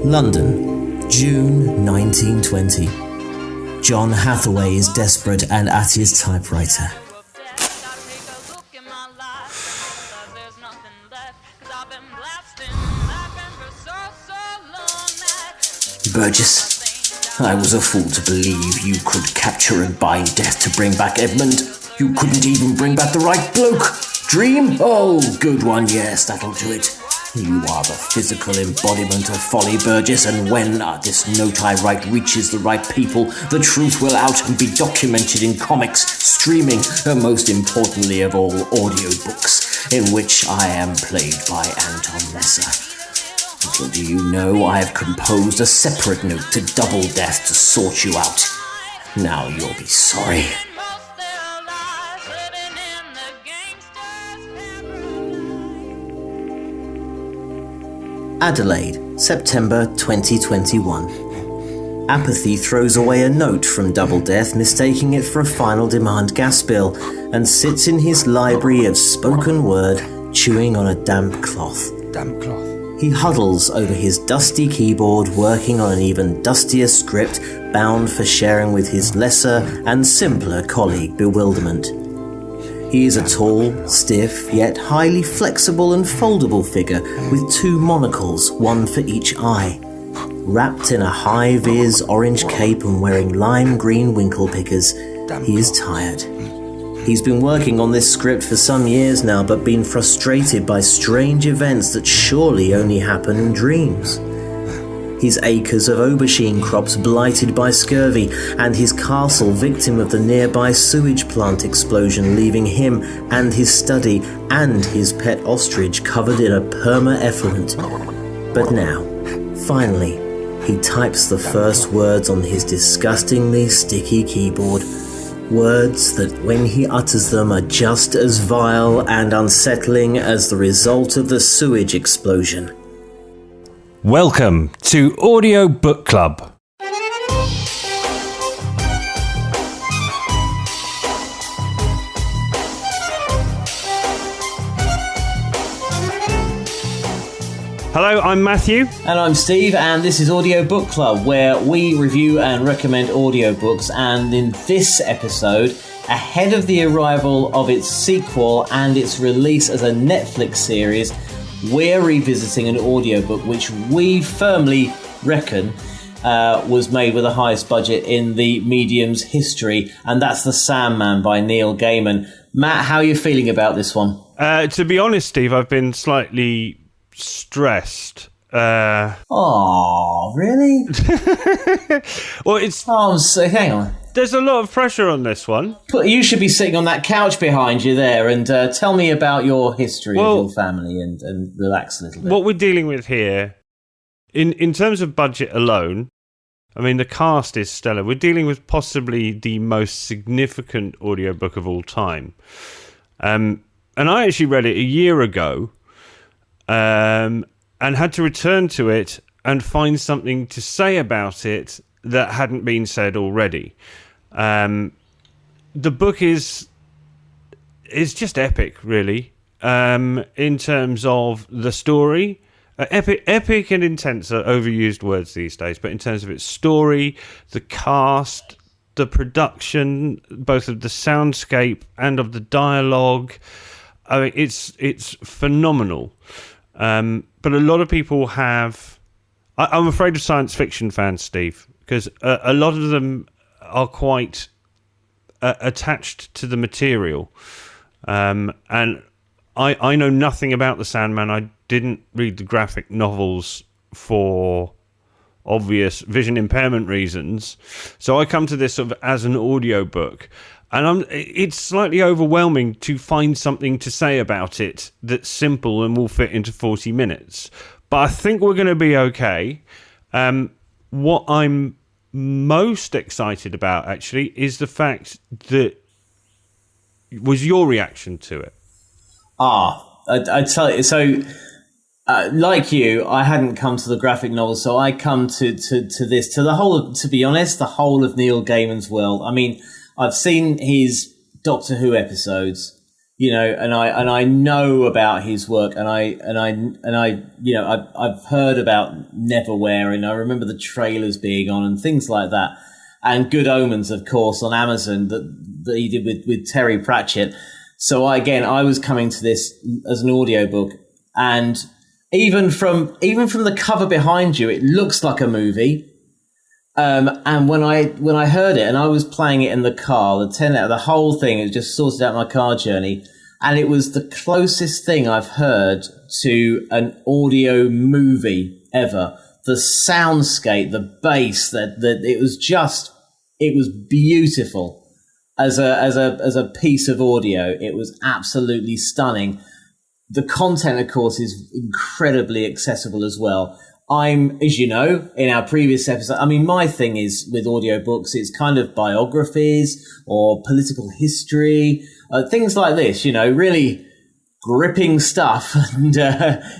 London, June 1920. John Hathaway is desperate and at his typewriter. Burgess, I was a fool to believe you could capture and bind death to bring back Edmund. You couldn't even bring back the right bloke. Dream? Oh, good one, yes, that'll do it. You are the physical embodiment of folly, Burgess, and when this note I write reaches the right people, the truth will out and be documented in comics, streaming, and most importantly of all, audiobooks, in which I am played by Anton Lesser. Little do you know, I have composed a separate note to Double Death to sort you out. Now you'll be sorry. Adelaide, September 2021. Apathy throws away a note from Double Death, mistaking it for a final demand gas bill, and sits in his library of spoken word, chewing on a damp cloth. Damp cloth. He huddles over his dusty keyboard, working on an even dustier script, bound for sharing with his lesser and simpler colleague Bewilderment. He is a tall, stiff, yet highly flexible and foldable figure with two monocles, one for each eye. Wrapped in a high-vis orange cape and wearing lime green winkle pickers, he is tired. He's been working on this script for some years now, but been frustrated by strange events that surely only happen in dreams. His acres of aubergine crops blighted by scurvy, and his castle victim of the nearby sewage plant explosion, leaving him and his study and his pet ostrich covered in a perma-effluent. But now, finally, he types the first words on his disgustingly sticky keyboard. Words that, when he utters them, are just as vile and unsettling as the result of the sewage explosion. Welcome to Audiobook Club. Hello, I'm Matthew. And I'm Steve, and this is Audiobook Club, where we review and recommend audiobooks. And in this episode, ahead of the arrival of its sequel and its release as a Netflix series, we're revisiting an audiobook which we firmly reckon was made with the highest budget in the medium's history, and that's The Sandman by Neil Gaiman. Matt, how are you feeling about this one? To be honest, Steve, I've been slightly stressed. Oh, really? Well, it's... Oh, so hang on. There's a lot of pressure on this one. You should be sitting on that couch behind you there and tell me about your history of your family and relax a little bit. What we're dealing with here, in terms of budget alone, I mean, the cast is stellar. We're dealing with possibly the most significant audiobook of all time. And I actually read it a year ago and had to return to it and find something to say about it that hadn't been said already. The book is just epic, really, in terms of the story. Epic and intense are overused words these days, but in terms of its story, the cast, the production, both of the soundscape and of the dialogue, I mean, it's phenomenal. But a lot of people have... I'm afraid of science fiction fans, Steve, because a lot of them are quite attached to the material. And I know nothing about The Sandman. I didn't read the graphic novels for obvious vision impairment reasons. So I come to this sort of as an audiobook. And it's slightly overwhelming to find something to say about it that's simple and will fit into 40 minutes. But I think we're going to be okay. What I'm most excited about, actually, is the fact that was your reaction to it. I tell you, so like you, I hadn't come to the graphic novel, so I come to this, to the whole of, to be honest, the whole of Neil Gaiman's world. I mean, I've seen his Doctor Who episodes. and I know about his work, and I've heard about Neverwhere, and I remember the trailers being on and things like that, and Good Omens, of course, on Amazon that he did with Terry Pratchett. So I was coming to this as an audiobook, and even from the cover behind you, it looks like a movie. And when I heard it, and I was playing it in the car, the whole thing, it just sorted out my car journey, and it was the closest thing I've heard to an audio movie ever. The soundscape, the bass, it was beautiful as a piece of audio. It was absolutely stunning. The content, of course, is incredibly accessible as well. As you know, in our previous episode, my thing is with audiobooks, it's kind of biographies or political history, things like this, really gripping stuff and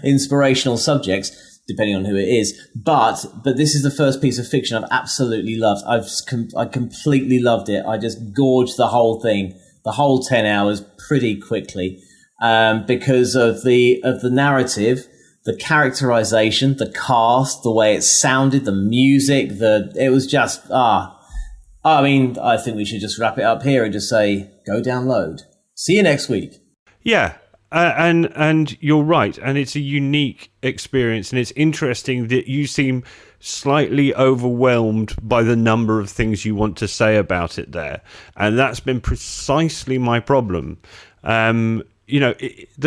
inspirational subjects, depending on who it is. But this is the first piece of fiction I've absolutely loved. I completely loved it. I just gorged the whole thing, the whole 10 hours pretty quickly, because of the narrative, the characterization, the cast, the way it sounded, the music, it was just, I think we should just wrap it up here and just say, go download. See you next week. Yeah, and you're right, and it's a unique experience, and it's interesting that you seem slightly overwhelmed by the number of things you want to say about it there, and that's been precisely my problem. The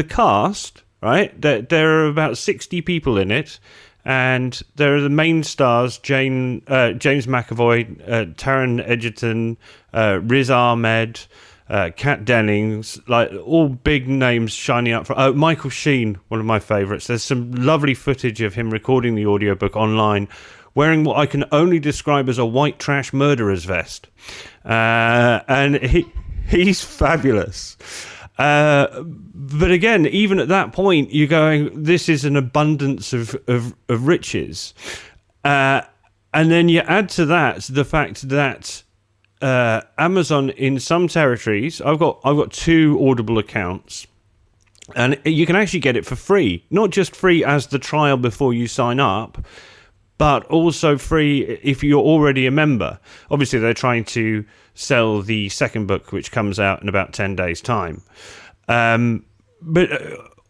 cast, right? There are about 60 people in it, and there are the main stars: James McAvoy, Taron Egerton, Riz Ahmed, Kat Dennings, like all big names shining up. Michael Sheen, one of my favourites. There's some lovely footage of him recording the audiobook online, wearing what I can only describe as a white trash murderer's vest, and he's fabulous. But again, even at that point, you're going, this is an abundance of riches. And then you add to that the fact that Amazon, in some territories, I've got 2 Audible accounts, and you can actually get it for free. Not just free as the trial before you sign up, but also free if you're already a member. Obviously, they're trying to sell the second book, which comes out in about 10 days' time. But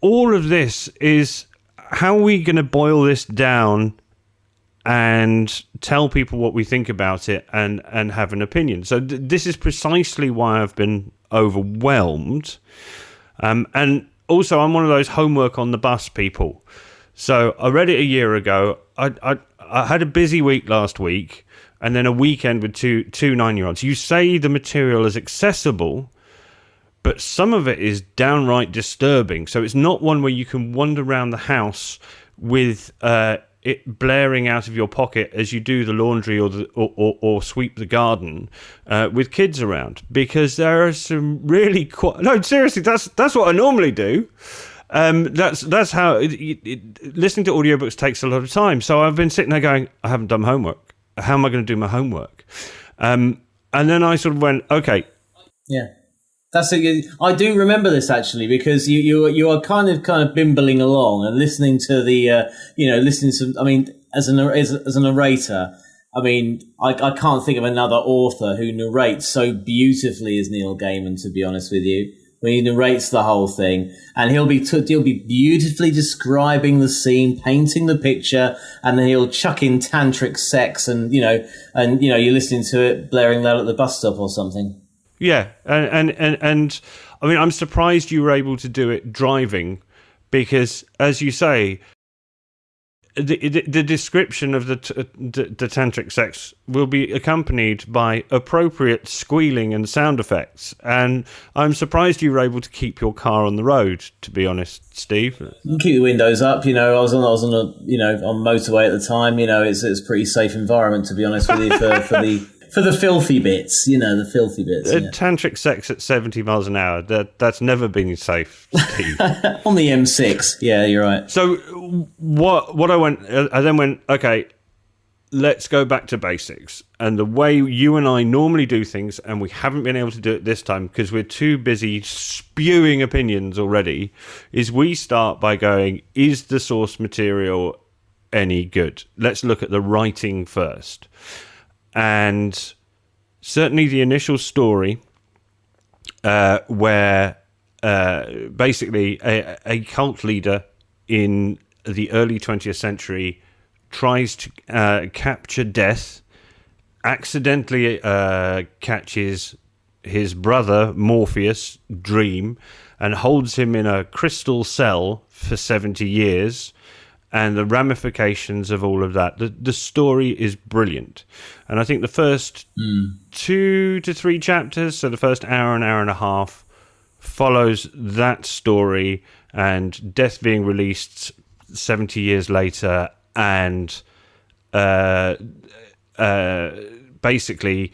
all of this is, how are we going to boil this down and tell people what we think about it and have an opinion? So this is precisely why I've been overwhelmed. And also, I'm one of those homework on the bus people. So I read it a year ago. I had a busy week last week, and then a weekend with two 9-year-olds. You say the material is accessible, but some of it is downright disturbing. So it's not one where you can wander around the house with it blaring out of your pocket as you do the laundry or sweep the garden with kids around, because there are some really no, seriously, that's what I normally do. That's how listening to audiobooks takes a lot of time. So I've been sitting there going, I haven't done my homework. How am I going to do my homework? And then I sort of went, okay. Yeah. I do remember this actually, because you are kind of bimbling along and listening to as a narrator. I can't think of another author who narrates so beautifully as Neil Gaiman, to be honest with you. When he narrates the whole thing, and he'll be beautifully describing the scene, painting the picture, and then he'll chuck in tantric sex, and you're listening to it blaring loud at the bus stop or something. Yeah, and I'm surprised you were able to do it driving, because, as you say, the description of the tantric sex will be accompanied by appropriate squealing and sound effects, and I'm surprised you were able to keep your car on the road, to be honest, Steve. You keep the windows up. I was on motorway at the time. It's a pretty safe environment, to be honest with you, for the filthy bits, the filthy bits. Yeah. Tantric sex at 70 miles an hour, that's never been safe, Steve. On the M6, yeah, you're right. So I then went, okay, let's go back to basics. And the way you and I normally do things, and we haven't been able to do it this time because we're too busy spewing opinions already, is we start by going, is the source material any good? Let's look at the writing first. And certainly the initial story, where basically a cult leader in the early 20th century tries to capture death, accidentally catches his brother Morpheus, Dream, and holds him in a crystal cell for 70 years, and the ramifications of all of that. The story is brilliant. And I think the first 2 to 3 chapters, so the first hour and a half, follows that story and death being released 70 years later, and basically,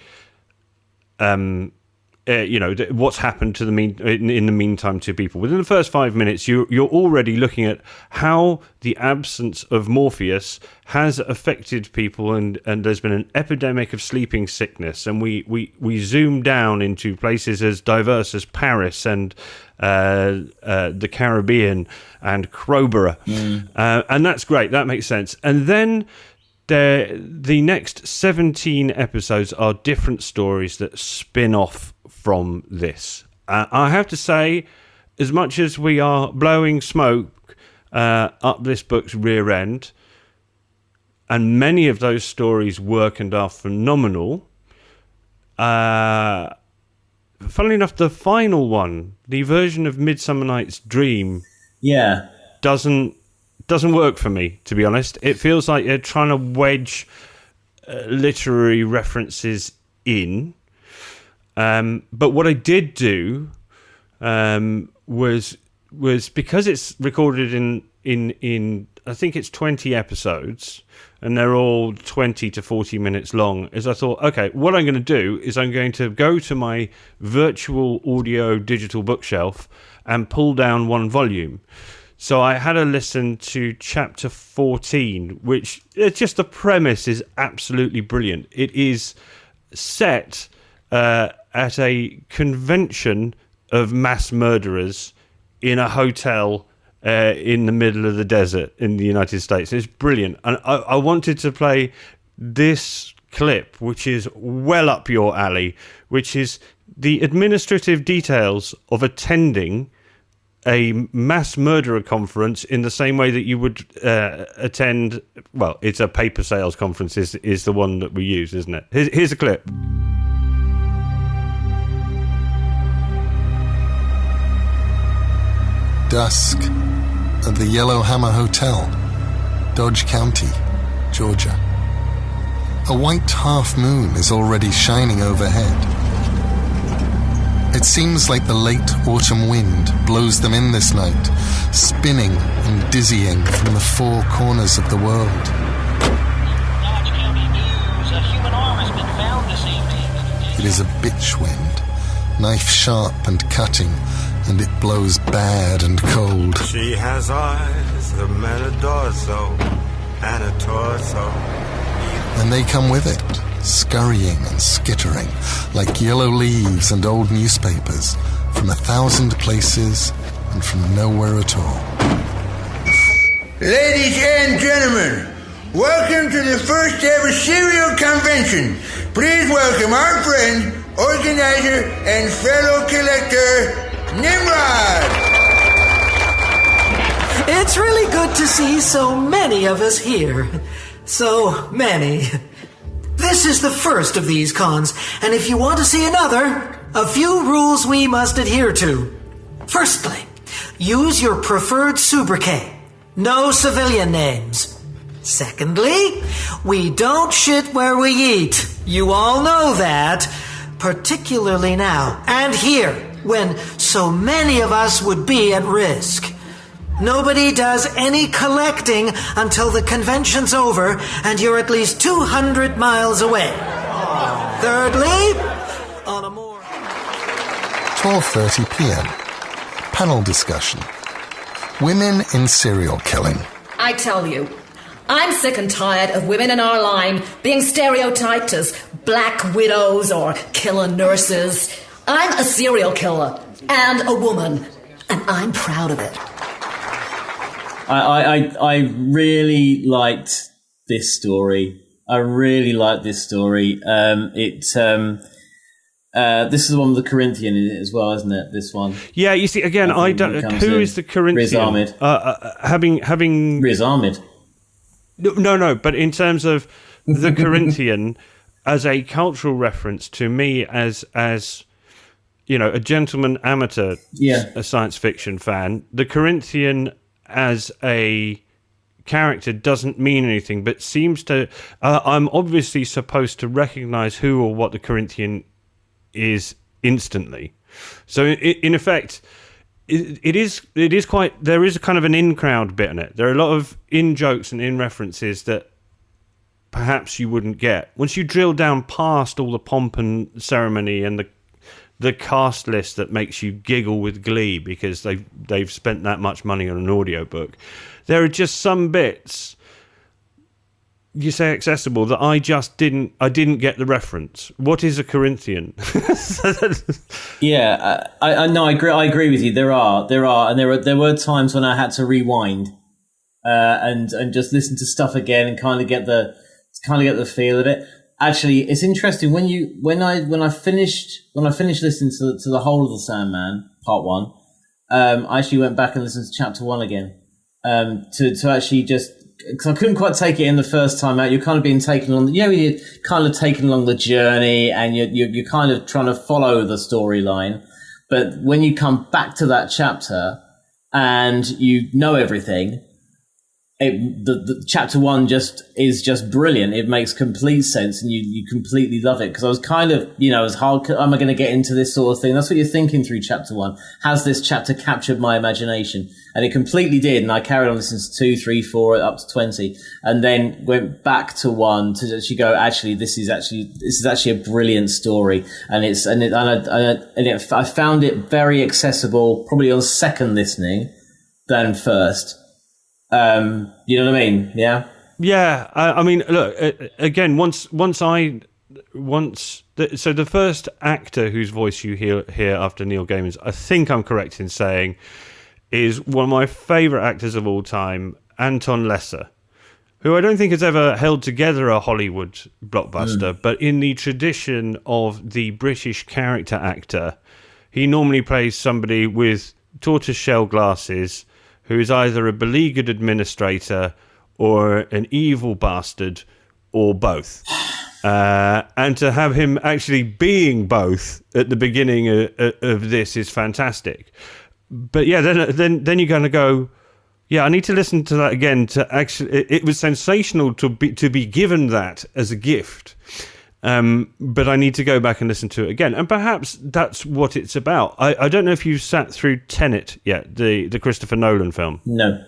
what's happened to in the meantime to people. Within the first 5 minutes, you're already looking at how the absence of Morpheus has affected people, and there's been an epidemic of sleeping sickness, and we zoom down into places as diverse as Paris and the Caribbean and Crowborough, and that's great. That makes sense. And then the next 17 episodes are different stories that spin off from this. I have to say, as much as we are blowing smoke up this book's rear end, and many of those stories work and are phenomenal, funnily enough, the final one, the version of Midsummer Night's Dream, doesn't work for me, to be honest. It feels like you're trying to wedge literary references in. But what I did do was because it's recorded in I think it's 20 episodes, and they're all 20 to 40 minutes long, is I thought, okay, what I'm going to do is I'm going to go to my virtual audio digital bookshelf and pull down one volume. So I had a listen to chapter 14, which just the premise is absolutely brilliant. It is set at a convention of mass murderers in a hotel in the middle of the desert in the United States. It's brilliant. And I wanted to play this clip, which is well up your alley, which is the administrative details of attending a mass murderer conference in the same way that you would attend, well, it's a paper sales conference is the one that we use, isn't it? Here's a clip. Dusk at the Yellowhammer Hotel, Dodge County, Georgia. A white half moon is already shining overhead. It seems like the late autumn wind blows them in this night, spinning and dizzying from the four corners of the world. Dodge County News. A human arm has been found this evening. It is a bitch wind, knife sharp and cutting, and it blows bad and cold. She has eyes, the men adore so, and a torso. And they come with it, scurrying and skittering like yellow leaves and old newspapers from 1,000 places and from nowhere at all. Ladies and gentlemen, welcome to the first ever serial convention. Please welcome our friend, organizer, and fellow collector, Nimrod. It's really good to see so many of us here. So many. This is the first of these cons, and if you want to see another, a few rules we must adhere to. Firstly, use your preferred sobriquet. No civilian names. Secondly, we don't shit where we eat. You all know that. Particularly now, and here, when so many of us would be at risk. Nobody does any collecting until the convention's over and you're at least 200 miles away. Thirdly, on a more... 12:30 p.m. Panel discussion. Women in serial killing. I tell you, I'm sick and tired of women in our line being stereotyped as black widows or killer nurses. I'm a serial killer and a woman, and I'm proud of it. I really liked this story. This is the one with the Corinthian in it as well, isn't it? This one. Yeah, you see, again, I don't. Who is the Corinthian? Riz Ahmed. Having Riz Ahmed. No. But in terms of the Corinthian as a cultural reference to me, as you know, a gentleman amateur, a science fiction fan, the Corinthian as a character doesn't mean anything, but seems to. I'm obviously supposed to recognise who or what the Corinthian is instantly. So in effect, it is quite. There is a kind of an in-crowd bit in it. There are a lot of in-jokes and in-references that perhaps you wouldn't get once you drill down past all the pomp and ceremony and the cast list that makes you giggle with glee because they've spent that much money on an audiobook. There are just some bits, you say accessible, that I didn't get the reference. What is a Corinthian? Yeah, I agree with you. There were times when I had to rewind and just listen to stuff again and kind of get the feel of it. Actually, it's interesting when I finished listening to the whole of the Sandman Part 1. I actually went back and listened to Chapter 1 again to actually just, because I couldn't quite take it in the first time out. You're kind of being taken along, you're kind of taken along the journey, and you're kind of trying to follow the storyline. But when you come back to that chapter and you know everything, the chapter 1 is just brilliant. It makes complete sense, and you completely love it. Because I was kind of, as hard, am I going to get into this sort of thing? That's what you're thinking through chapter 1. Has this chapter captured my imagination? And it completely did. And I carried on listening to 2, 3, 4, up to 20, and then went back to 1 to actually go, actually, this is actually a brilliant story. And I found it very accessible, probably on second listening than first. You know what I mean? Yeah. Yeah. I mean, look, again, so the first actor whose voice you hear after Neil Gaiman's, I think I'm correct in saying, is one of my favourite actors of all time, Anton Lesser, who I don't think has ever held together a Hollywood blockbuster, but in the tradition of the British character actor, he normally plays somebody with tortoiseshell glasses, who is either a beleaguered administrator or an evil bastard or both. And to have him actually being both at the beginning of this is fantastic. But yeah, then you're going to go, yeah, I need to listen to that again. To actually, it was sensational to be given that as a gift. But I need to go back and listen to it again. And perhaps that's what it's about. I don't know if you've sat through Tenet yet, the Christopher Nolan film. No.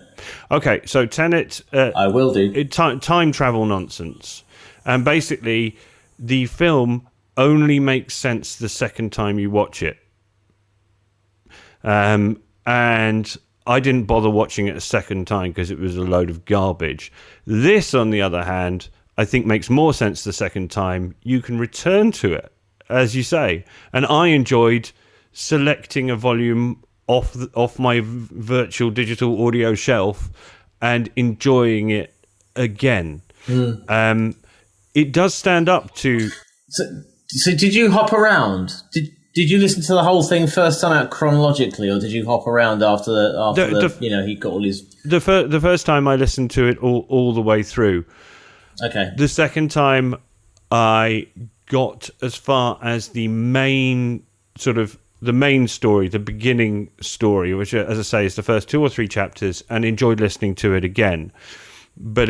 Okay, so Tenet... I will do. Time travel nonsense. And basically, the film only makes sense the second time you watch it. And I didn't bother watching it a second time because it was a load of garbage. This, on the other hand, I think makes more sense the second time. You can return to it, as you say. And I enjoyed selecting a volume off my virtual digital audio shelf and enjoying it again. It does stand up to... So did you hop around? Did you listen to the whole thing first time out chronologically, or did you hop around after he got all his... The first time I listened to it all the way through. Okay. The second time I got as far as the main story, the beginning story, which, as I say, is the first 2 or 3 chapters, and enjoyed listening to it again. But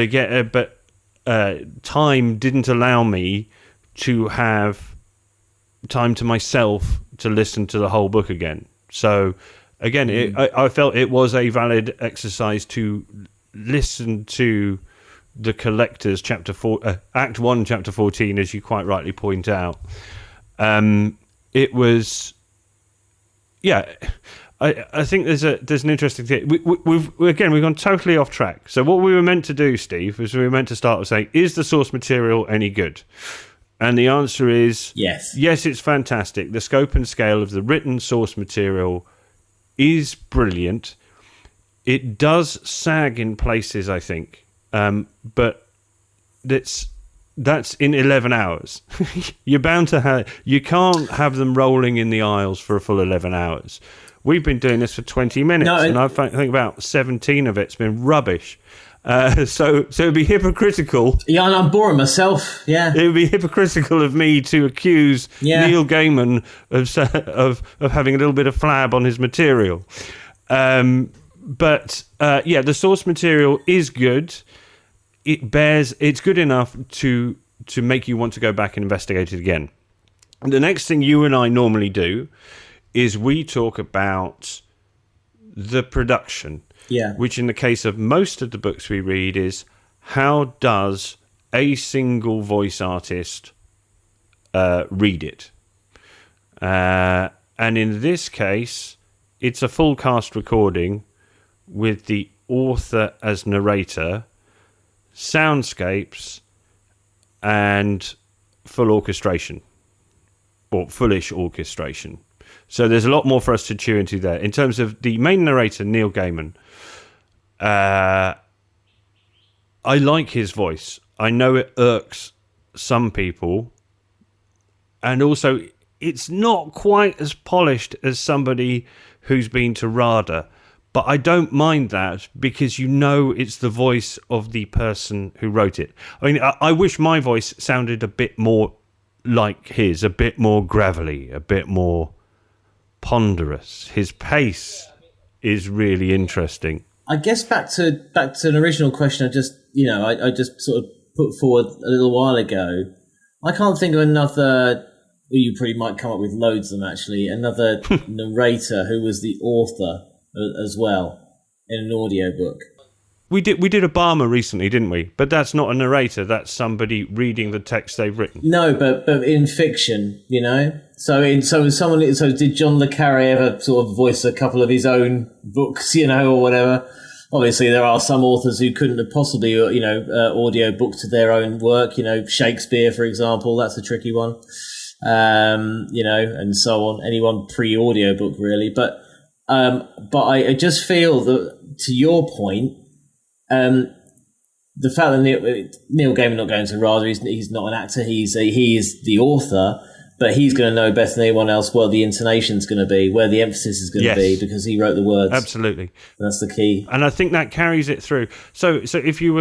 time didn't allow me to have time to myself to listen to the whole book again. So again, I felt it was a valid exercise to listen to the Collector's Act 1, Chapter 14, as you quite rightly point out. It was, yeah, I think there's an interesting thing. We've gone totally off track. So what we were meant to do, Steve, was we were meant to start with saying, is the source material any good? And the answer is yes. Yes, it's fantastic. The scope and scale of the written source material is brilliant. It does sag in places, I think, but that's in 11 hours. You're bound to have. You can't have them rolling in the aisles for a full 11 hours. We've been doing this for 20 minutes, and I think about 17 of it's been rubbish. So it'd be hypocritical. Yeah, and I'm boring myself. Yeah, it would be hypocritical of me to accuse Neil Gaiman of having a little bit of flab on his material. But the source material is good. It's good enough to make you want to go back and investigate it again. The next thing you and I normally do is we talk about the production. Yeah. Which in the case of most of the books we read is, how does a single voice artist read it? And in this case, it's a full cast recording with the author as narrator, soundscapes, and full orchestration, or fullish orchestration. So there's a lot more for us to chew into there. In terms of the main narrator, Neil Gaiman, I like his voice. I know it irks some people, and also it's not quite as polished as somebody who's been to RADA, but I don't mind that because you know it's the voice of the person who wrote it. I mean, I wish my voice sounded a bit more like his, a bit more gravelly, a bit more ponderous. His pace is really interesting. I guess back to an original question I just sort of put forward a little while ago. I can't think of another. Well, you probably might come up with loads of them actually. Another narrator who was the author as well in an audiobook. We did Obama recently, didn't we? But that's not a narrator. That's somebody reading the text they've written. No, but in fiction, you know. So did John le Carré ever sort of voice a couple of his own books, you know, or whatever? Obviously, there are some authors who couldn't have possibly, audio booked their own work. You know, Shakespeare, for example, that's a tricky one. And so on. Anyone pre-audio book, really. But I just feel that, to your point, the fact that Neil Gaiman not going to RADA, he's not an actor. He is the author, but he's going to know better than anyone else where the intonation's going to be, where the emphasis is going to be, because he wrote the words. Absolutely, that's the key. And I think that carries it through. So if you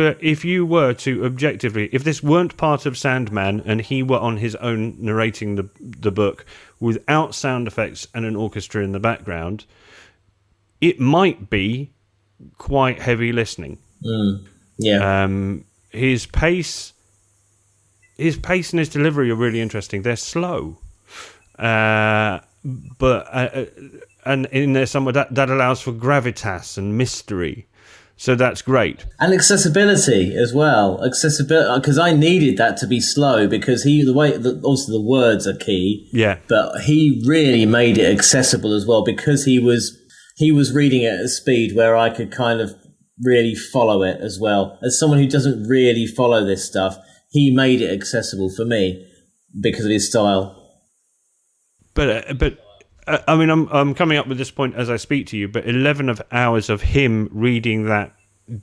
were to objectively, if this weren't part of Sandman and he were on his own narrating the book without sound effects and an orchestra in the background, it might be quite heavy listening. His pace and his delivery are really interesting. They're slow, but and in there somewhere that allows for gravitas and mystery. So that's great. And accessibility as well. Accessibility, because I needed that to be slow, because obviously the words are key. Yeah. But he really made it accessible as well, because he was reading it at a speed where I could kind of really follow it as well. As someone who doesn't really follow this stuff, he made it accessible for me because of his style. But I mean, I'm coming up with this point as I speak to you, but 11 hours of him reading that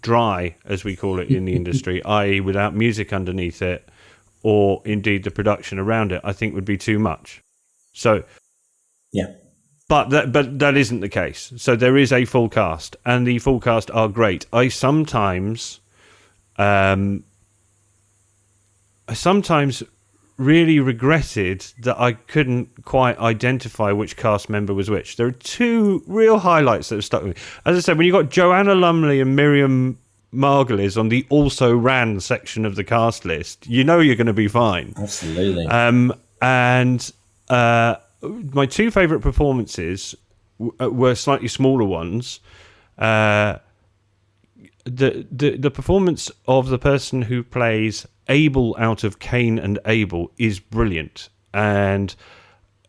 dry, as we call it in the industry, i.e. without music underneath it, or indeed the production around it, I think would be too much. So, yeah. But that isn't the case. So there is a full cast, and the full cast are great. I sometimes really regretted that I couldn't quite identify which cast member was which. There are two real highlights that have stuck with me. As I said, when you got Joanna Lumley and Miriam Margolyes on the also ran section of the cast list, you know you're going to be fine. Absolutely. My two favourite performances were slightly smaller ones. The performance of the person who plays Abel out of Cain and Abel is brilliant, and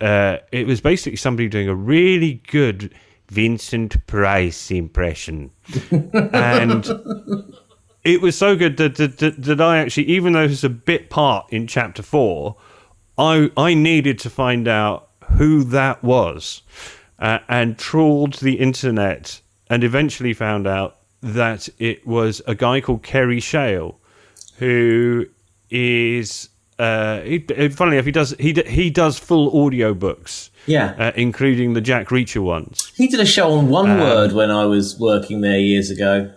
it was basically somebody doing a really good, Vincent Price impression. And it was so good that I actually, even though it's a bit part in chapter 4, I needed to find out who that was, and trawled the internet and eventually found out that it was a guy called Kerry Shale, who is funnily enough, he does full audiobooks, including the Jack Reacher ones. He did a show on One Word when I was working there years ago,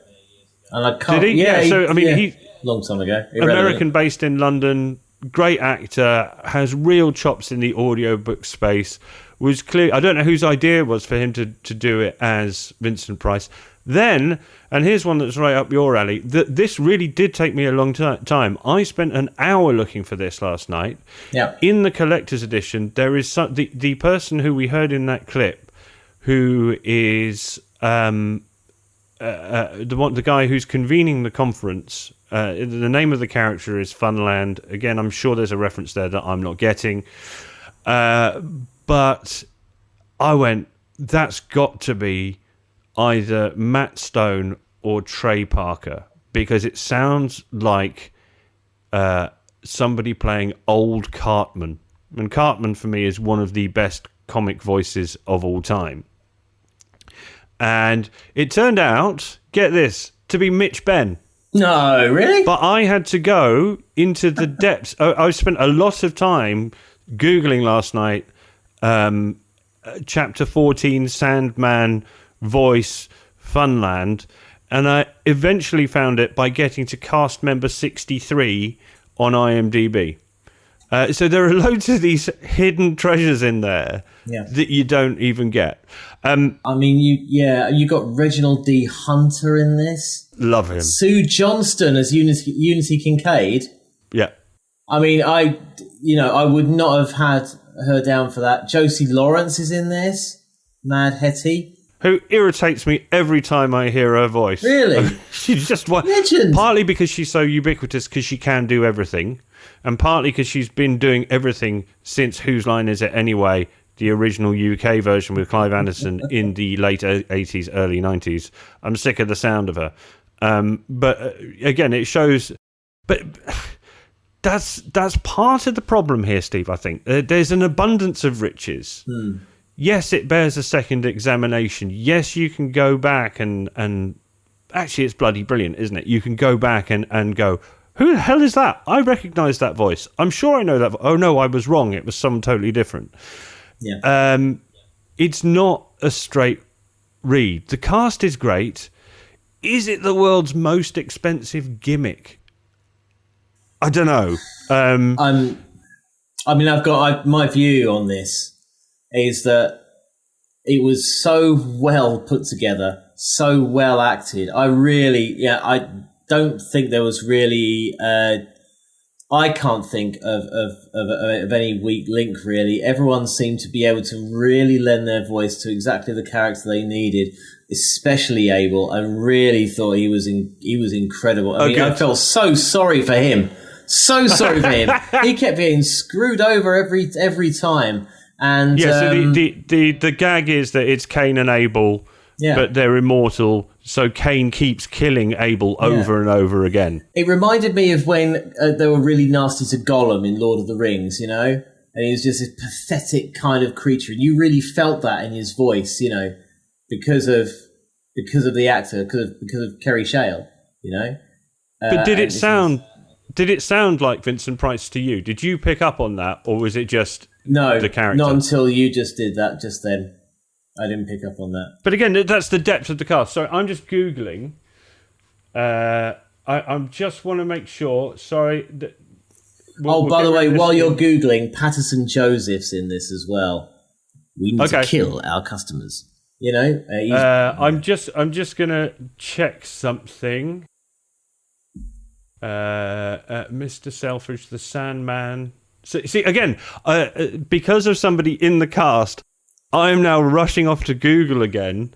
and I can't. Did he? Yeah. So I mean, he long time ago. American, based in London, great actor, has real chops in the audiobook space. Was clear. I don't know whose idea it was for him to do it as Vincent Price. Then, and here's one that's right up your alley. This really did take me a long time. I spent an hour looking for this last night. Yeah. In the collector's edition, there is the person who we heard in that clip, who is the guy who's convening the conference. The name of the character is Funland. Again, I'm sure there's a reference there that I'm not getting. But I went, that's got to be either Matt Stone or Trey Parker, because it sounds like somebody playing old Cartman. And Cartman, for me, is one of the best comic voices of all time. And it turned out, get this, to be Mitch Benn. No, really? But I had to go into the depths. I spent a lot of time Googling last night, chapter 14, Sandman, voice, Funland, and I eventually found it by getting to cast member 63 on IMDb. So there are loads of these hidden treasures in there that you don't even get. I mean, you got Reginald D. Hunter in this. Love him. Sue Johnston as Unity Kincaid. Yeah. I mean, I would not have had her down for that. Josie Lawrence is in this. Mad Hetty. Who irritates me every time I hear her voice. Really? She's just legend. Partly because she's so ubiquitous, because she can do everything, and partly because she's been doing everything since Whose Line Is It Anyway, the original UK version with Clive Anderson in the late 80s, early 90s. I'm sick of the sound of her. But again, it shows... But that's part of the problem here, Steve, I think. There's an abundance of riches. Yes, it bears a second examination. Yes, you can go back and actually, it's bloody brilliant, isn't it? You can go back and go, who the hell is that? I recognise that voice. I'm sure I know that. Oh, no, I was wrong. It was someone totally different. Yeah. It's not a straight read. The cast is great. Is it the world's most expensive gimmick? I don't know. I mean, my view on this is that it was so well put together, so well acted. I don't think there was really. I can't think of any weak link, really. Everyone seemed to be able to really lend their voice to exactly the character they needed, especially Abel. I really thought he was incredible. I mean, I felt so sorry for him. So sorry for him. He kept getting screwed over every time. And so the gag is that it's Cain and Abel, but they're immortal. So Cain keeps killing Abel over and over again. It reminded me of when they were really nasty to Gollum in Lord of the Rings, you know, and he was just this pathetic kind of creature, and you really felt that in his voice, you know, because of the actor, because of Kerry Shale, you know. But did it sound like Vincent Price to you? Did you pick up on that, or was it just the character? Not until you just did that just then. I didn't pick up on that. But again, that's the depth of the cast. Sorry, I'm just Googling. I just want to make sure. Sorry. By the way, while you're Googling, Patterson Joseph's in this as well. We need to kill our customers. You know? I'm just going to check something. Mr. Selfridge, the Sandman. See, again, because of somebody in the cast, I'm now rushing off to Google again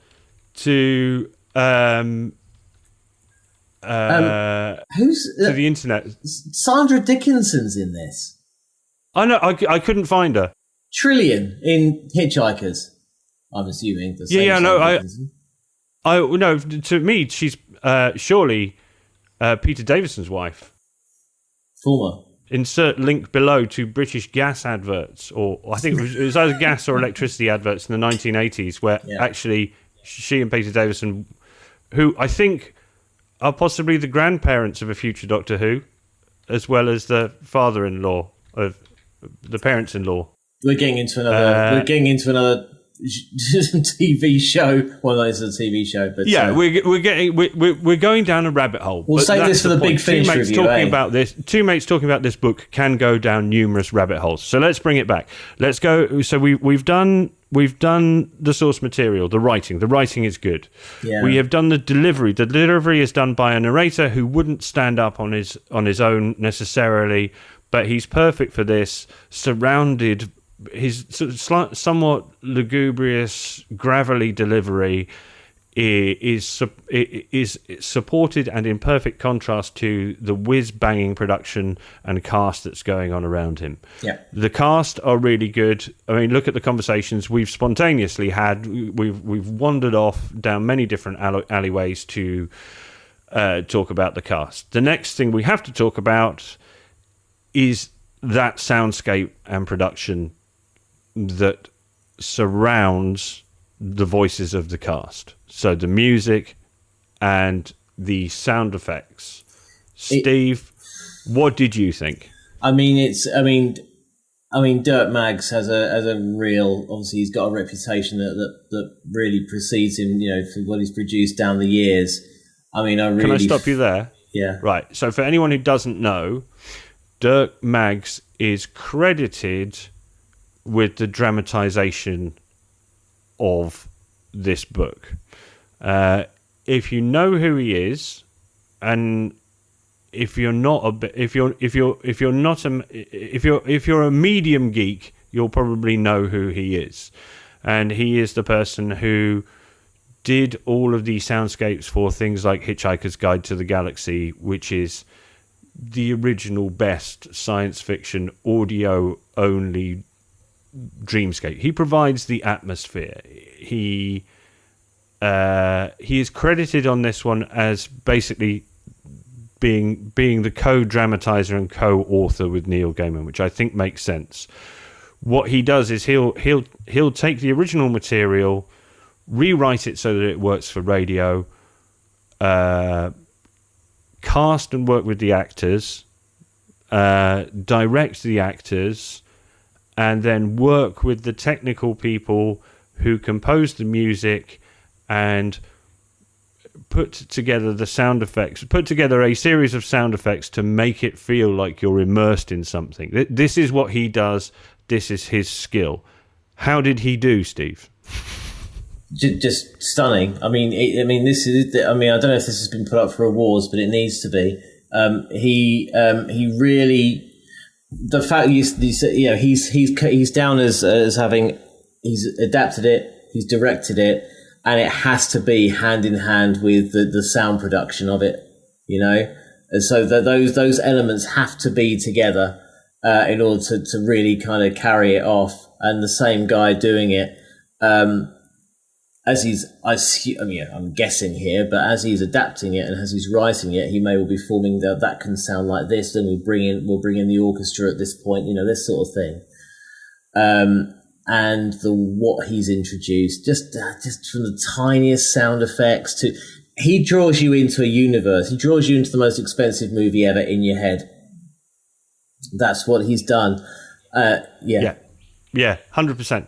to who's to the internet. Sandra Dickinson's in this. I know. I couldn't find her. Trillian in Hitchhikers. I'm assuming. The Yeah, same no, Sandra Dickinson. no. To me, she's surely Peter Davison's wife. Former. Insert link below to British gas adverts, or I think it was either gas or electricity adverts in the 1980s, where actually she and Peter Davison, who I think are possibly the grandparents of a future Doctor Who, as well as the father-in-law of the parents-in-law. We're getting into another TV show. Well, it's a TV show, but we're going down a rabbit hole. We'll save this for the big finish review. Two mates talking about this book can go down numerous rabbit holes. So let's bring it back. Let's go. So we've done the source material, the writing. The writing is good. Yeah. We have done the delivery. The delivery is done by a narrator who wouldn't stand up on his own necessarily, but he's perfect for this. Surrounded. His somewhat lugubrious, gravelly delivery is supported and in perfect contrast to the whiz-banging production and cast that's going on around him. Yeah. The cast are really good. I mean, look at the conversations we've spontaneously had. We've wandered off down many different alleyways to talk about the cast. The next thing we have to talk about is that soundscape and production that surrounds the voices of the cast. So the music and the sound effects. Steve, what did you think? I mean, Dirk Maggs has a real. Obviously, he's got a reputation that really precedes him. You know, for what he's produced down the years. I mean, Can I stop you there? Yeah. Right. So for anyone who doesn't know, Dirk Maggs is credited with the dramatization of this book. If you know who he is, and if you're a medium geek, you'll probably know who he is. And he is the person who did all of the soundscapes for things like Hitchhiker's Guide to the Galaxy, which is the original best science fiction audio only dreamscape. He provides the atmosphere. He is credited on this one as basically being the co-dramatizer and co-author with Neil Gaiman, which I think makes sense. What he does is he'll take the original material, rewrite it so that it works for radio, cast and work with the actors, direct the actors, and then work with the technical people who compose the music and put together the sound effects, put together a series of sound effects to make it feel like you're immersed in something. This is what he does. This is his skill. How did he do, Steve? Just stunning. I mean, this is. I mean, I don't know if this has been put up for awards, but it needs to be. He really. The fact he's down as having, he's adapted it, he's directed it, and it has to be hand in hand with the sound production of it, you know. And so those elements have to be together in order to really kind of carry it off. And the same guy doing it, I'm guessing here, but as he's adapting it and as he's writing it, he may well be forming that can sound like this. Then we'll bring in the orchestra at this point, you know, this sort of thing. And what he's introduced, just from the tiniest sound effects to, he draws you into a universe. He draws you into the most expensive movie ever in your head. That's what he's done. Yeah, 100%.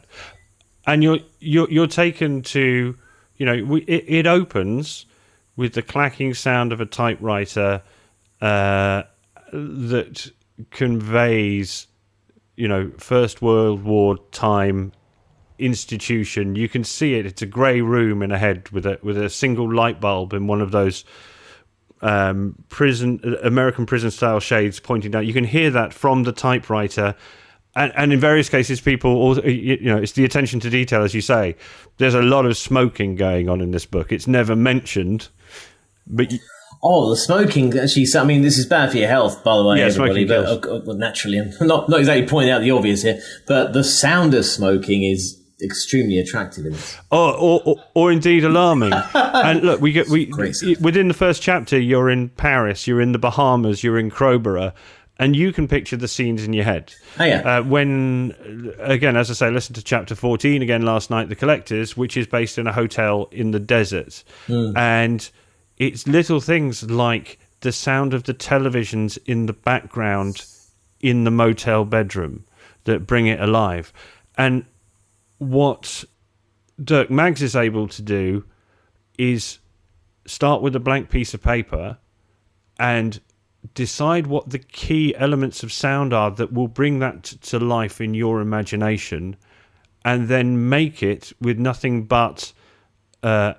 And you're taken to, you know, it opens with the clacking sound of a typewriter that conveys, you know, First World War time institution. You can see it. It's a grey room in a head with a single light bulb in one of those American prison style shades pointing down. You can hear that from the typewriter. And in various cases, people, also, you know, it's the attention to detail, as you say. There's a lot of smoking going on in this book. It's never mentioned, but the smoking. Actually, I mean, this is bad for your health, by the way, everybody. But naturally, I'm not exactly pointing out the obvious here. But the sound of smoking is extremely attractive in this. Or indeed alarming. And look, within the first chapter, you're in Paris, you're in the Bahamas, you're in Crowborough, and you can picture the scenes in your head. Oh, yeah. When, again, as I say, listen to chapter 14 again last night, The Collectors, which is based in a hotel in the desert. And it's little things like the sound of the televisions in the background in the motel bedroom that bring it alive. And what Dirk Maggs is able to do is start with a blank piece of paper and decide what the key elements of sound are that will bring that to life in your imagination, and then make it with nothing but a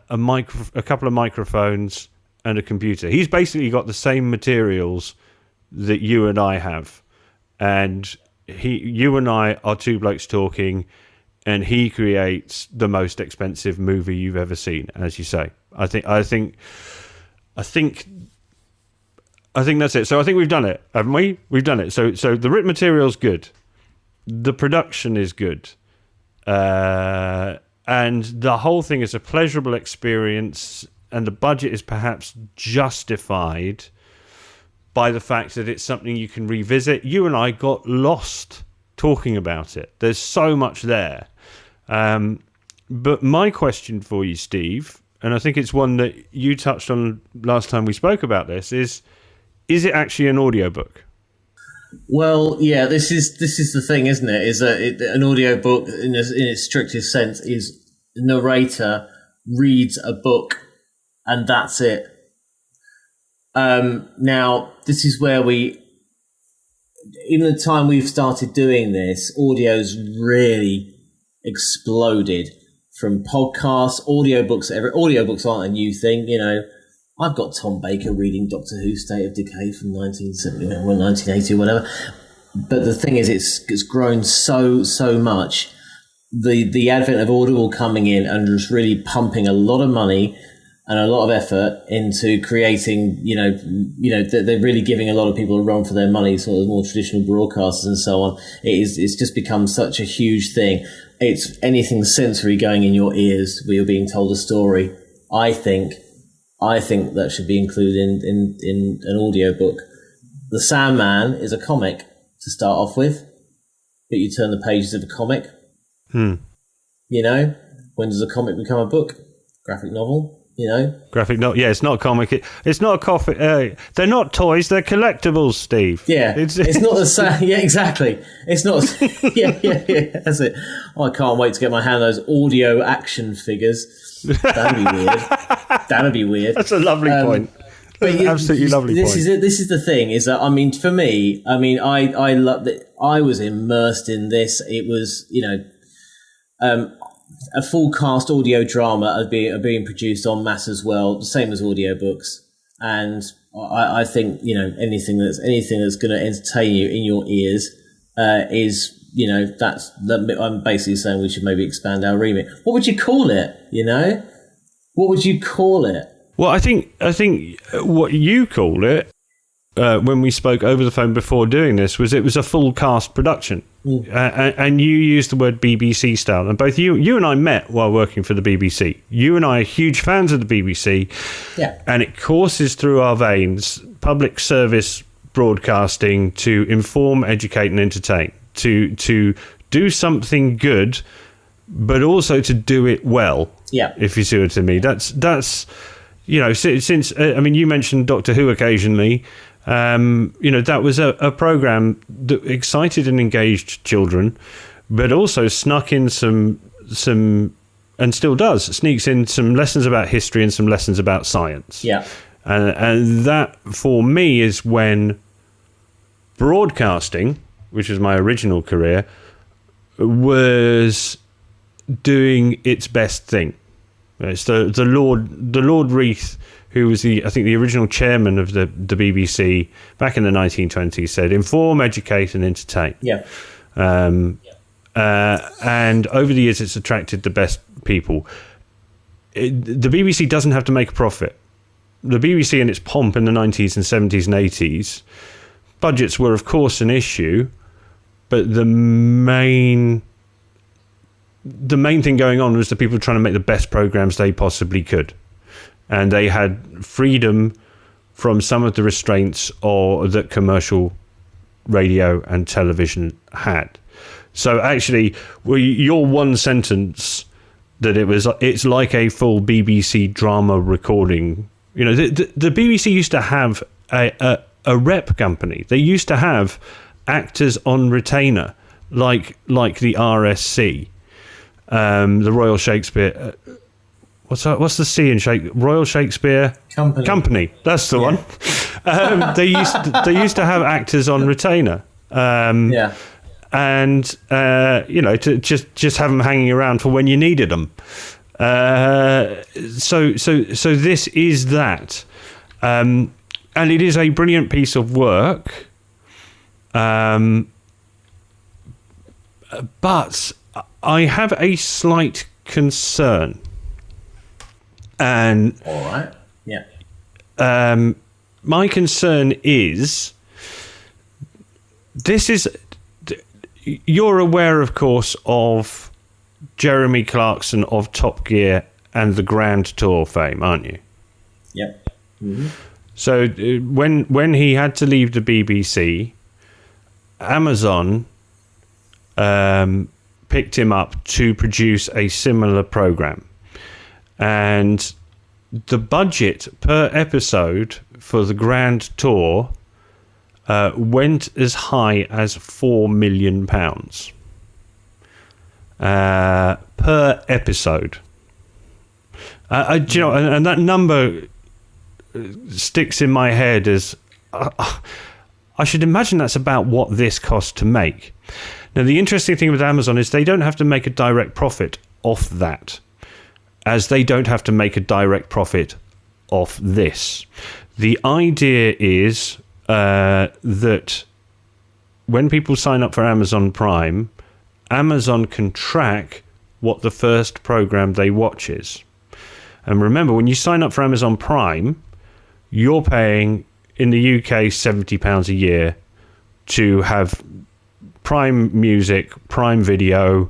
couple of microphones and a computer. He's basically got the same materials that you and I have, and you and I are two blokes talking, and he creates the most expensive movie you've ever seen, as you say. I think that's it. So I think we've done it, haven't we? We've done it. So the written material's good, the production is good, and the whole thing is a pleasurable experience, and the budget is perhaps justified by the fact that it's something you can revisit. You and I got lost talking about it. There's so much there. But my question for you, Steve, and I think it's one that you touched on last time we spoke about this, is it actually an audiobook? Well, yeah, this is the thing, isn't it? Is that an audiobook in its strictest sense is the narrator reads a book and that's it. Now, this is where in the time we've started doing this, audio's really exploded from podcasts, audiobooks. Audiobooks aren't a new thing, you know. I've got Tom Baker reading Doctor Who State of Decay from 1970 or 1980 or whatever. But the thing is, it's grown so much. The advent of Audible coming in and just really pumping a lot of money and a lot of effort into creating, you know, they're really giving a lot of people a run for their money, sort of more traditional broadcasters and so on. It's just become such a huge thing. It's anything sensory going in your ears where you're being told a story. I think that should be included in an audiobook. The Sandman is a comic to start off with, but you turn the pages of a comic. You know, when does a comic become a book? Graphic novel. You know, graphic novel. Yeah, it's not a comic. It's not a coffee. They're not toys. They're collectibles, Steve. Yeah, it's not the same. Yeah, exactly. It's not. Yeah. That's it. Oh, I can't wait to get my hand on those audio action figures. That'd be weird. That's a lovely point. Absolutely lovely point. This is the thing. Is that, I mean, for me, I love that. I was immersed in this. It was, you know, a full cast audio drama are being produced en masse as well, the same as audiobooks. And I think, you know, anything that's going to entertain you in your ears is, you know, I'm basically saying we should maybe expand our remit. What would you call it? You know, what would you call it? Well, I think what you call it when we spoke over the phone before doing this was it was a full cast production. And you used the word BBC style, and both you and I met while working for the BBC. You and I are huge fans of the BBC, yeah, and it courses through our veins public service broadcasting to inform, educate, and entertain, to do something good, but also to do it well. Yeah, if you see what I mean. That's you know, since I mean, you mentioned Doctor Who occasionally. You know, that was a program that excited and engaged children, but also snuck in some, and still does, sneaks in some lessons about history and some lessons about science. Yeah. And that, for me, is when broadcasting, which was my original career, was doing its best thing. It's the Lord Reith, who was the original chairman of the BBC back in the 1920s, said, inform, educate and entertain. Yeah. And over the years, it's attracted the best people. The BBC doesn't have to make a profit. The BBC in its pomp in the 90s and 70s and 80s, budgets were, of course, an issue, but the main the main thing going on was the people trying to make the best programs they possibly could. And they had freedom from some of the restraints that commercial radio and television had. So actually, your one sentence that it's like a full BBC drama recording. You know, the BBC used to have a rep company. They used to have actors on retainer, like the RSC, the Royal Shakespeare. What's the C in Royal Shakespeare Company? That's the one. They used to have actors on retainer. And to just have them hanging around for when you needed them. So this is that, and it is a brilliant piece of work. But I have a slight concern. And all right, yeah. My concern is you're aware, of course, of Jeremy Clarkson of Top Gear and the Grand Tour fame, aren't you? Yep. Mm-hmm. So when he had to leave the BBC, Amazon picked him up to produce a similar program. And the budget per episode for the Grand Tour went as high as £4 million per episode. And that number sticks in my head as I should imagine that's about what this cost to make. Now, the interesting thing with Amazon is they don't have to make a direct profit off that, as they don't have to make a direct profit off this. The idea is that when people sign up for Amazon Prime, Amazon can track what the first program they watch is. And remember, when you sign up for Amazon Prime, you're paying, in the UK, £70 a year to have Prime Music, Prime Video,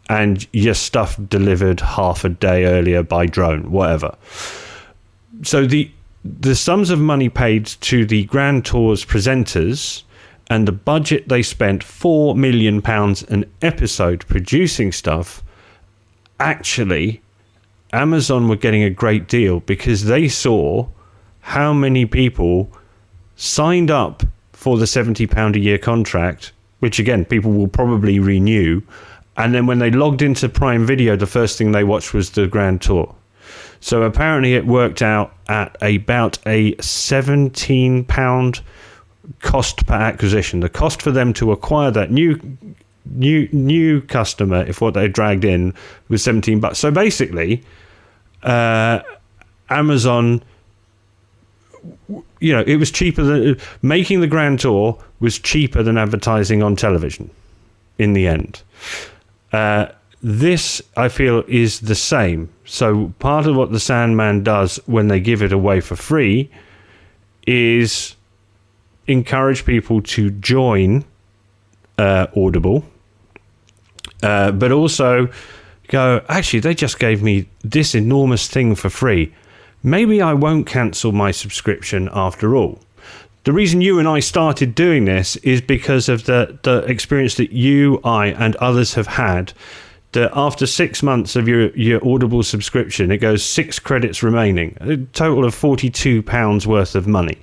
and your stuff delivered half a day earlier by drone, whatever. So the sums of money paid to the Grand Tour's presenters and the budget they spent, £4 million an episode producing stuff, actually, Amazon were getting a great deal because they saw how many people signed up for the £70 a year contract, which again, people will probably renew. And then when they logged into Prime Video, the first thing they watched was the Grand Tour. So apparently it worked out at about a £17 cost per acquisition. The cost for them to acquire that new customer, if what they dragged in was $17. So basically, Amazon, it was cheaper than making the Grand Tour was cheaper than advertising on television in the end. This, I feel, is the same. So part of what the Sandman does when they give it away for free is encourage people to join Audible, but also go, actually, they just gave me this enormous thing for free. Maybe I won't cancel my subscription after all. The reason you and I started doing this is because of the experience that you, I, and others have had, that after 6 months of your Audible subscription, it goes 6 credits remaining, a total of £42 worth of money.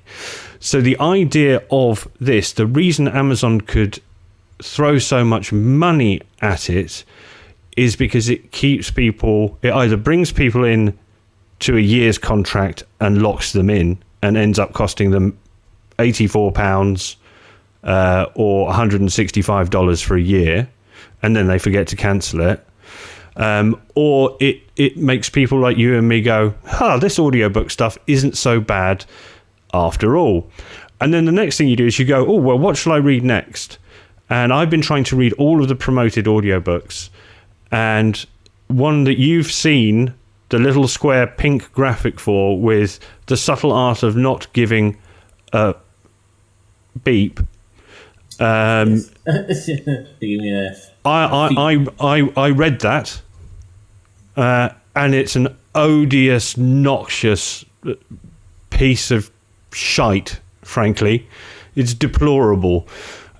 So the idea of this, the reason Amazon could throw so much money at it is because it keeps people, it either brings people in to a year's contract and locks them in and ends up costing them £84 or $165 for a year, and then they forget to cancel it, or it makes people like you and me go, this audiobook stuff isn't so bad after all. And then the next thing you do is you go, what shall I read next? And I've been trying to read all of the promoted audiobooks, and one that you've seen the little square pink graphic for, with the subtle art of not giving a beep, Give me an F. I read that, and it's an odious, noxious piece of shite. Frankly, it's deplorable,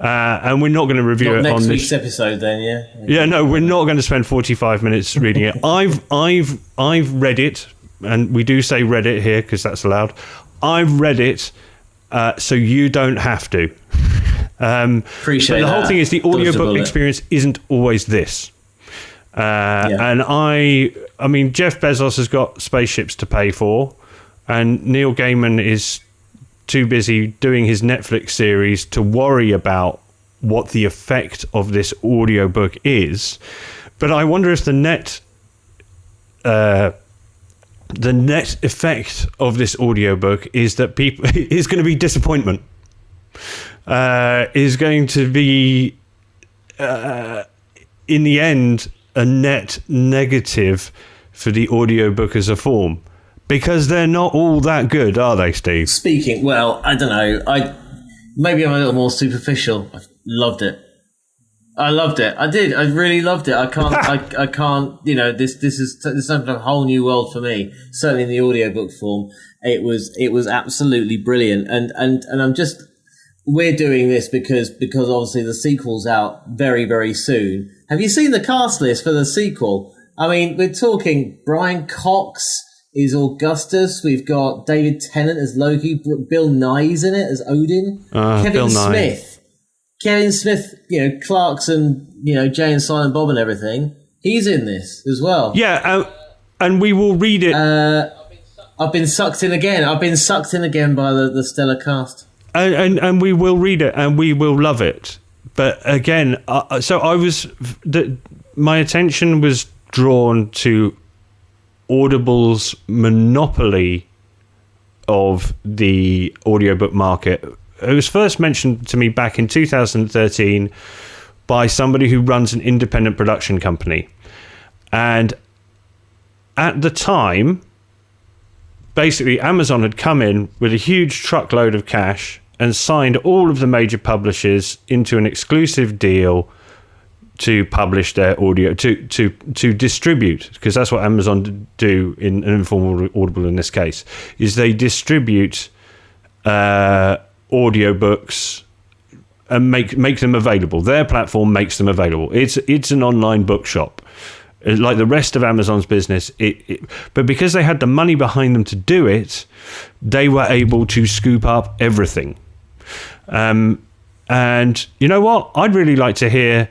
and we're not going to review it next on week's this episode. Then, yeah. Yeah, no, we're not going to spend 45 minutes reading it. I've read it, and we do say read it here because that's allowed. I've read it, so you don't have to. Appreciate but the whole that. thing is the audiobook experience isn't always this. And I mean, Jeff Bezos has got spaceships to pay for, and Neil Gaiman is too busy doing his Netflix series to worry about what the effect of this audiobook is. But I wonder if the net effect of this audiobook is that people is going to be disappointment. Is going to be in the end a net negative for the audiobook as a form, because they're not all that good, are they, Steve? Well, I don't know. Maybe I'm a little more superficial. I loved it. I did. I really loved it. I can't. I can't. You know, this opened up a whole new world for me. Certainly in the audiobook form, it was absolutely brilliant. And I'm just. We're doing this because obviously the sequel's out very, very soon. Have you seen the cast list for the sequel? I mean, we're talking Brian Cox is Augustus. We've got David Tennant as Loki. Bill Nye's in it as Odin. Kevin Smith, you know, Clarkson, you know, Jay and Silent Bob and everything. He's in this as well. Yeah, and we will read it. I've been sucked in again. By the stellar cast. And we will read it and we will love it. But again, my attention was drawn to Audible's monopoly of the audiobook market. It was first mentioned to me back in 2013 by somebody who runs an independent production company. And at the time, basically Amazon had come in with a huge truckload of cash and signed all of the major publishers into an exclusive deal to publish their audio, to distribute, because that's what Amazon do in an informal Audible in this case, is they distribute audiobooks and make them available. Their platform makes them available. It's an online bookshop. Like the rest of Amazon's business, but because they had the money behind them to do it, they were able to scoop up everything. And you know what? I'd really like to hear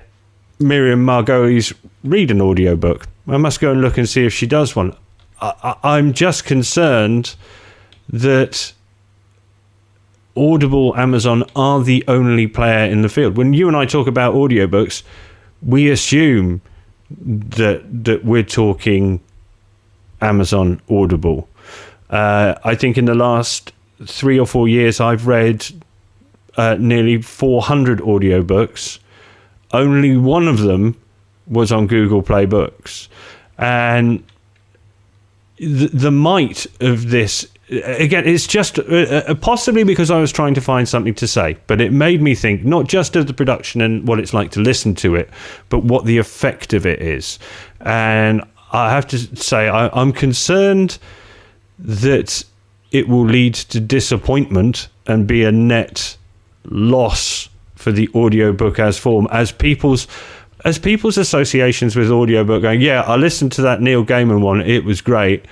Miriam Margolyes read an audiobook. I must go and look and see if she does one. I'm just concerned that Audible, Amazon are the only player in the field. When you and I talk about audiobooks, we assume that we're talking Amazon Audible. I think in the last 3 or 4 years I've read nearly 400 audiobooks. Only one of them was on Google Play Books. And the might of this, again, it's just possibly because I was trying to find something to say, but it made me think not just of the production and what it's like to listen to it, but what the effect of it is. And I have to say, I'm concerned that it will lead to disappointment and be a net loss for the audiobook as form, as people's associations with audiobook going, yeah, I listened to that Neil Gaiman one, it was great,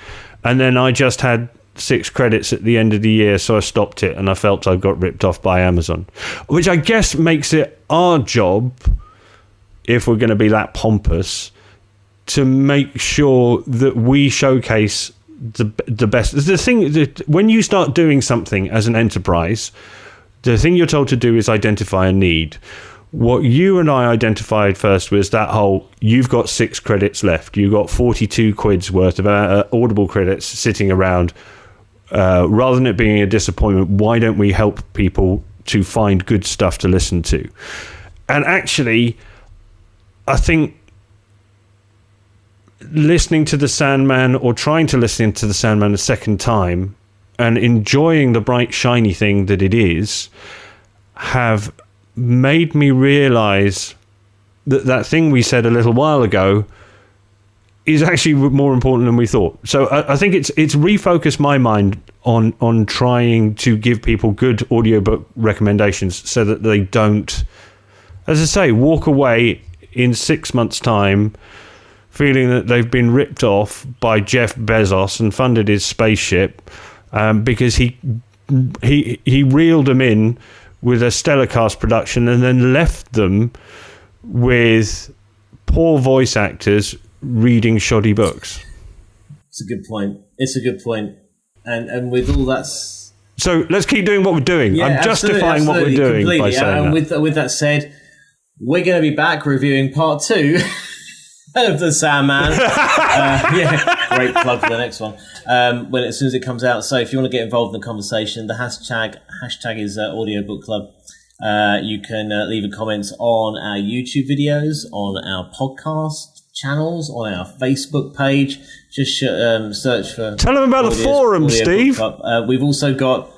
and then I just had 6 credits at the end of the year, so I stopped it and I felt I got ripped off by Amazon, which I guess makes it our job, if we're going to be that pompous, to make sure that we showcase the best. The thing that when you start doing something as an enterprise, the thing you're told to do is identify a need. What you and I identified first was that whole, you've got 6 credits left. You've got 42 quid's worth of Audible credits sitting around. Rather than it being a disappointment, why don't we help people to find good stuff to listen to? And actually, I think listening to the Sandman, or trying to listen to the Sandman a second time, and enjoying the bright, shiny thing that it is, have made me realise that thing we said a little while ago is actually more important than we thought. So I think it's refocused my mind on trying to give people good audiobook recommendations so that they don't, as I say, walk away in 6 months' time feeling that they've been ripped off by Jeff Bezos and funded his spaceship because he reeled them in with a stellar cast production and then left them with poor voice actors reading shoddy books. It's a good point. And with all that... So let's keep doing what we're doing. Yeah, I'm justifying what we're doing completely. by saying that. With that said, we're going to be back reviewing part 2 of the Sandman. Great plug for the next one. As soon as it comes out. So if you want to get involved in the conversation, the hashtag is Audiobook Club. You can leave a comment on our YouTube videos, on our podcast channels, on our Facebook page. Just search for. Tell them about the forum, Steve. We've also got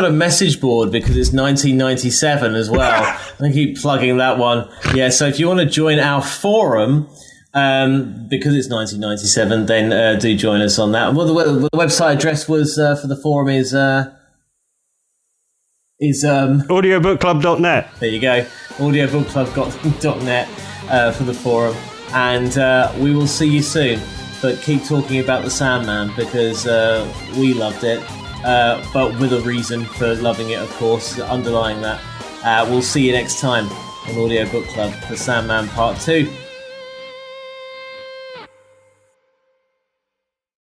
a message board because it's 1997 as well. I keep plugging that one. Yeah, so if you want to join our forum, because it's 1997, then do join us on that. Well, the website address was for the forum is audiobookclub.net. There you go, audiobookclub.net for the forum, and we will see you soon. But keep talking about the Sandman because we loved it, but with a reason for loving it, of course, underlying that. We'll see you next time on Audiobook Club for Sandman Part 2.